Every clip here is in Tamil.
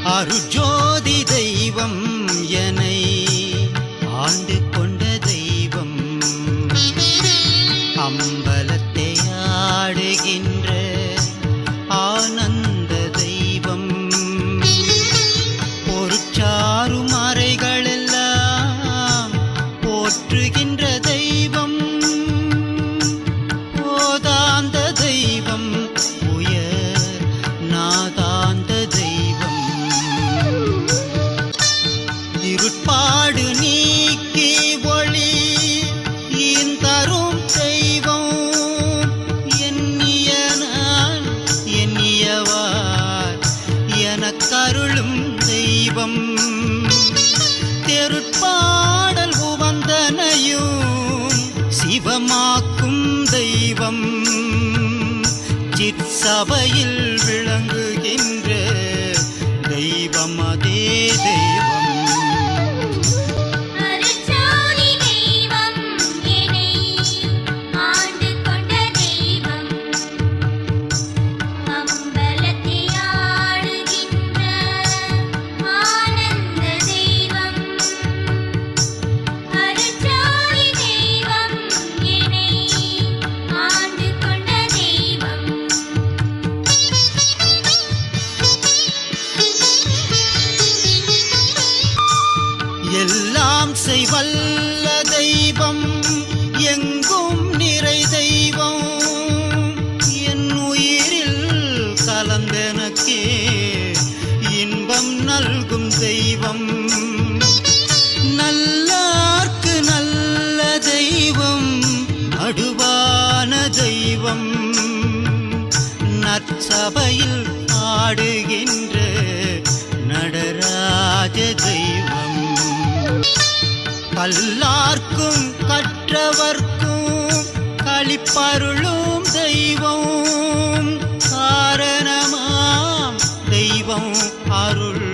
அருஜோதி தெய்வம் என்னை ஆண்டு கொண்ட தெய்வம் அம்பலத்தை ஆடுகின்ற ஆனந்த தெய்வம் பொருட்சாறு மறைகளெல்லாம் போற்றுகின்ற தெய்வம் போதாந்த தெய்வம் உயர் நாதாந்த தெய்வம் இருட்பாடு நீக்கி ஒளி தரும் தெய்வம் எண்ணியவார் எனக்கருளும் தெய்வம் தெருட்பாடல் உவந்தனையும் சிவமாக்கும் தெய்வம் சிற்சபையில் விளங்குகின்ற தெய்வம் அதே தெய்வம் எல்லாம் செய்வல்ல தெய்வம் எங்கும் நிறை தெய்வம் என் உயிரில் கலந்தனக்கே இன்பம் நல்கும் தெய்வம் நல்லார்க்கு நல்ல தெய்வம் நடுவான தெய்வம் நற்சபையில் ஆடுகின்ற நடராஜ தெய்வம் கல்லார்க்கும் கற்றவர்க்கும் களிப்பருளும் தெய்வம் காரணமாம் தெய்வம் அருள்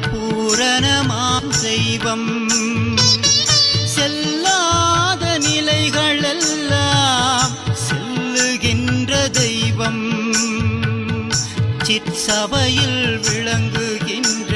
பூரணமாம் தெய்வம் செல்லாத நிலைகளெல்லாம் செல்லுகின்ற தெய்வம் சிற்சபையில் விளங்குகின்ற